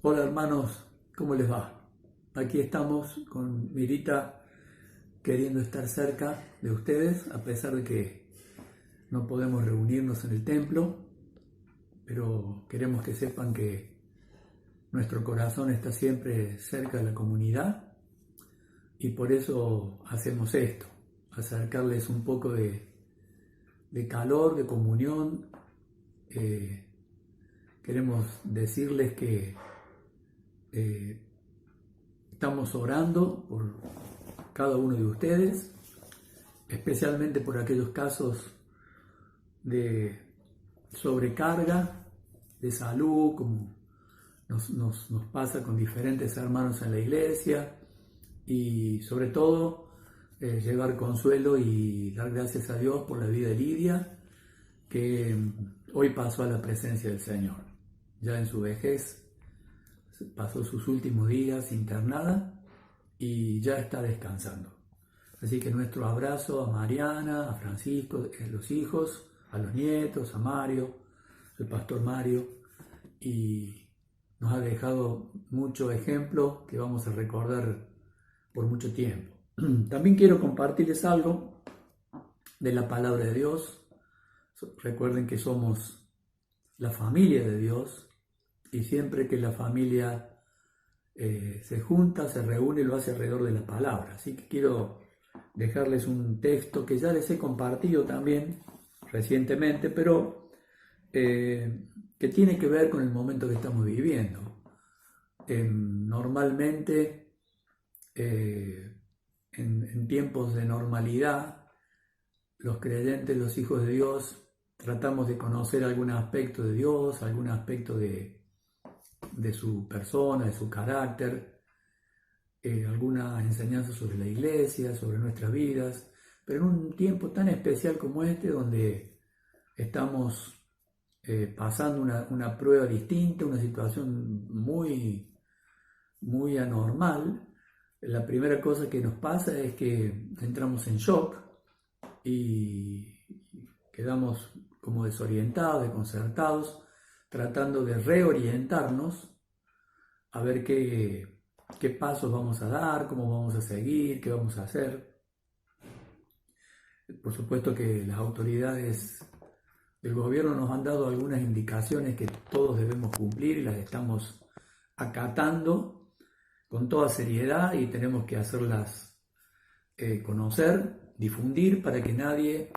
Hola hermanos, ¿cómo les va? Aquí estamos con Mirita queriendo estar cerca de ustedes, a pesar de que no podemos reunirnos en el templo, pero queremos que sepan que nuestro corazón está siempre cerca de la comunidad y por eso hacemos esto, acercarles un poco de calor, de comunión. Eh, Queremos decirles que eh, estamos orando por cada uno de ustedes, especialmente por aquellos casos de sobrecarga de salud, como nos pasa con diferentes hermanos en la iglesia, y sobre todo llevar consuelo y dar gracias a Dios por la vida de Lidia, que hoy pasó a la presencia del Señor. Ya en su vejez pasó sus últimos días internada y ya está descansando. Así que nuestro abrazo a Mariana, a Francisco, a los hijos, a los nietos, a Mario, el pastor Mario, y nos ha dejado muchos ejemplos que vamos a recordar por mucho tiempo. También quiero compartirles algo de la palabra de Dios. Recuerden que somos la familia de Dios y siempre que la familia se junta, se reúne, lo hace alrededor de la palabra. Así que quiero dejarles un texto que ya les he compartido también recientemente, pero que tiene que ver con el momento que estamos viviendo. Normalmente, en tiempos de normalidad, los creyentes, los hijos de Dios, tratamos de conocer algún aspecto de Dios, algún aspecto de su persona, de su carácter, alguna enseñanza sobre la iglesia, sobre nuestras vidas, pero en un tiempo tan especial como este, donde estamos pasando una prueba distinta, una situación muy anormal, la primera cosa que nos pasa es que entramos en shock y quedamos como desorientados, desconcertados, tratando de reorientarnos a ver qué pasos vamos a dar, cómo vamos a seguir, qué vamos a hacer. Por supuesto que las autoridades del gobierno nos han dado algunas indicaciones que todos debemos cumplir y las estamos acatando con toda seriedad y tenemos que hacerlas conocer, difundir para que nadie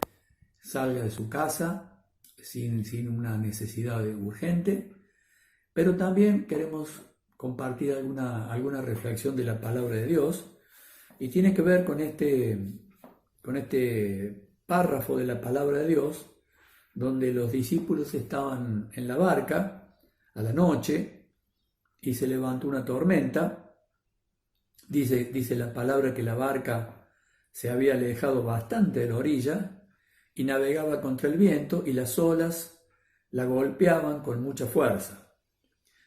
salga de su casa sin una necesidad urgente, pero también queremos compartir alguna reflexión de la palabra de Dios y tiene que ver con este párrafo de la palabra de Dios donde los discípulos estaban en la barca a la noche y se levantó una tormenta. Dice la palabra que la barca se había alejado bastante de la orilla y navegaba contra el viento y las olas la golpeaban con mucha fuerza.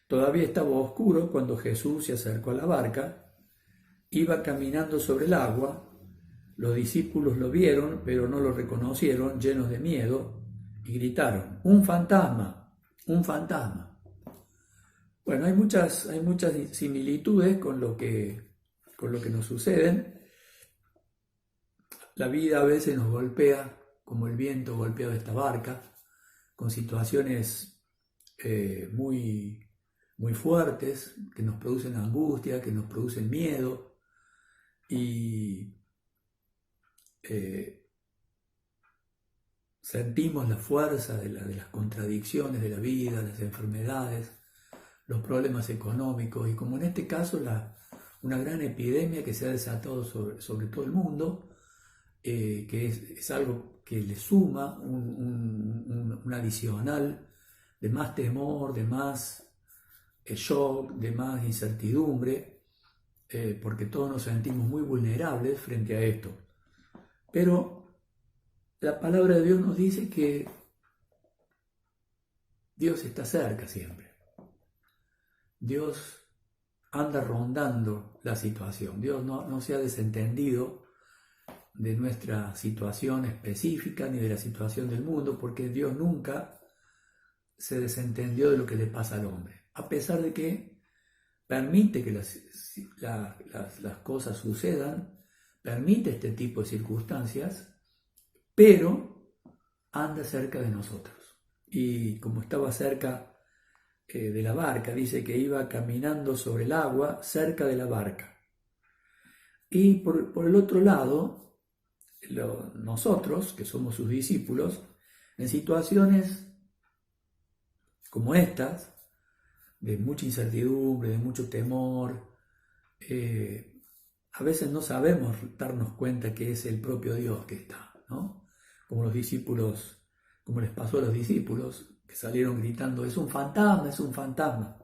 Todavía estaba oscuro cuando Jesús se acercó a la barca, iba caminando sobre el agua, los discípulos lo vieron pero no lo reconocieron, llenos de miedo, y gritaron: ¡Un fantasma! ¡Un fantasma! Bueno, hay muchas similitudes con lo que nos suceden. La vida a veces nos golpea, como el viento golpeaba esta barca, con situaciones muy fuertes, que nos producen angustia, que nos producen miedo, y sentimos la fuerza de las contradicciones de la vida, las enfermedades, los problemas económicos, y como en este caso una gran epidemia que se ha desatado sobre todo el mundo, que es algo que le suma un adicional de más temor, de más shock, de más incertidumbre, porque todos nos sentimos muy vulnerables frente a esto. Pero la palabra de Dios nos dice que Dios está cerca siempre. Dios anda rondando la situación. Dios no se ha desentendido de nuestra situación específica ni de la situación del mundo, porque Dios nunca se desentendió de lo que le pasa al hombre. A pesar de que permite que las cosas sucedan, permite este tipo de circunstancias, pero anda cerca de nosotros. Y como estaba cerca de la barca, dice que iba caminando sobre el agua cerca de la barca. Y por el otro lado, nosotros, que somos sus discípulos, en situaciones como estas, de mucha incertidumbre, de mucho temor, a veces no sabemos darnos cuenta que es el propio Dios que está, ¿no? Como los discípulos, como les pasó a los discípulos, que salieron gritando, es un fantasma, es un fantasma.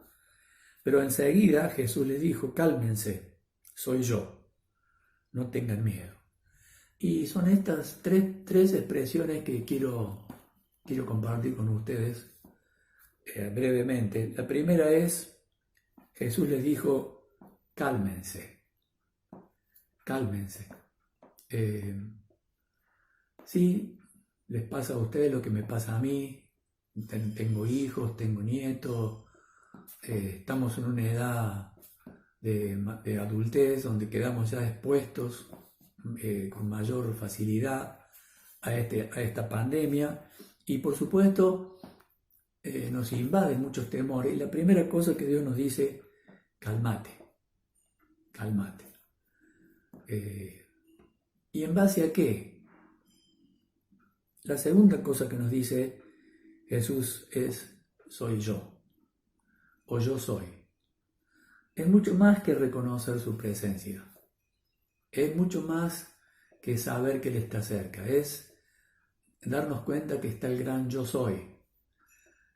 Pero enseguida Jesús les dijo, cálmense, soy yo, no tengan miedo. Y son estas tres expresiones que quiero compartir con ustedes brevemente. La primera es, Jesús les dijo, cálmense, cálmense. Sí, les pasa a ustedes lo que me pasa a mí, tengo hijos, tengo nietos, estamos en una edad de adultez donde quedamos ya expuestos con mayor facilidad a esta pandemia y por supuesto nos invaden muchos temores y la primera cosa que Dios nos dice, cálmate, cálmate. ¿Y en base a qué? La segunda cosa que nos dice Jesús es, soy yo, o yo soy. Es mucho más que reconocer su presencia. Es mucho más que saber que Él está cerca. Es darnos cuenta que está el gran yo soy,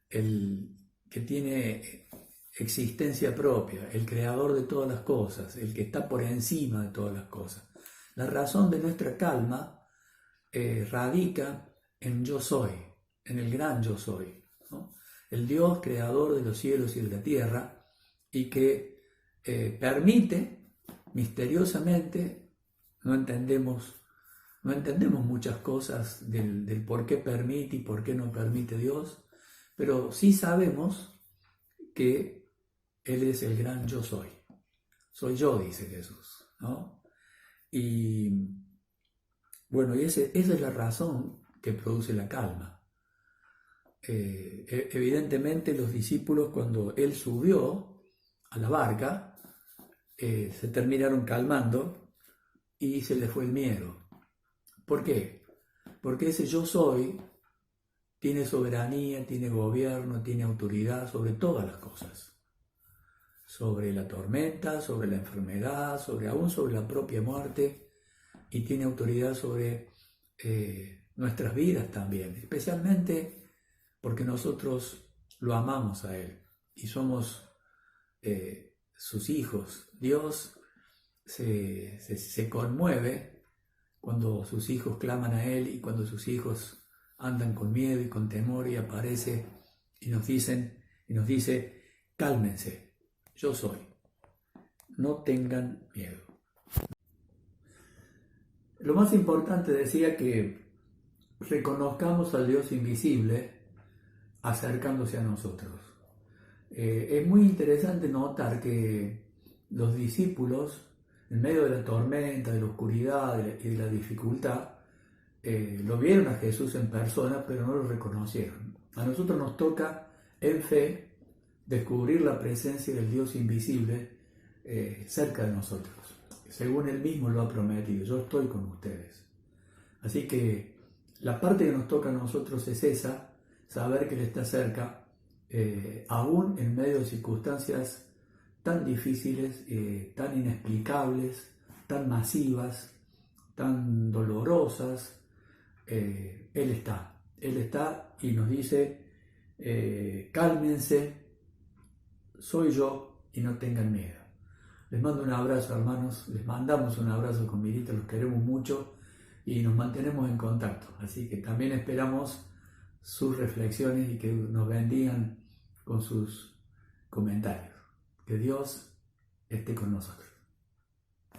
el que tiene existencia propia, el creador de todas las cosas, el que está por encima de todas las cosas. La razón de nuestra calma radica en yo soy, en el gran yo soy, ¿no? El Dios creador de los cielos y de la tierra y que permite misteriosamente, no entendemos muchas cosas del por qué permite y por qué no permite Dios, pero sí sabemos que Él es el gran yo soy. Soy yo, dice Jesús, ¿no? Y bueno, esa es la razón que produce la calma. Evidentemente los discípulos cuando Él subió a la barca se terminaron calmando y se les fue el miedo. ¿Por qué? Porque ese yo soy tiene soberanía, tiene gobierno, tiene autoridad sobre todas las cosas. Sobre la tormenta, sobre la enfermedad, aún sobre la propia muerte, y tiene autoridad sobre nuestras vidas también, especialmente porque nosotros lo amamos a Él y somos sus hijos. Dios se conmueve cuando sus hijos claman a Él y cuando sus hijos andan con miedo y con temor y aparece y nos dice, cálmense, yo soy, no tengan miedo. Lo más importante decía que reconozcamos al Dios invisible acercándose a nosotros. Es muy interesante notar que los discípulos, en medio de la tormenta, de la oscuridad y de la dificultad, lo vieron a Jesús en persona, pero no lo reconocieron. A nosotros nos toca, en fe, descubrir la presencia del Dios invisible cerca de nosotros. Según Él mismo lo ha prometido, yo estoy con ustedes. Así que la parte que nos toca a nosotros es esa, saber que Él está cerca, aún en medio de circunstancias tan difíciles, tan inexplicables, tan masivas, tan dolorosas. Él está y nos dice, cálmense, soy yo y no tengan miedo. Les mando un abrazo, hermanos, les mandamos un abrazo con Mirita, los queremos mucho y nos mantenemos en contacto. Así que también esperamos sus reflexiones y que nos bendigan con sus comentarios. Que Dios esté con nosotros.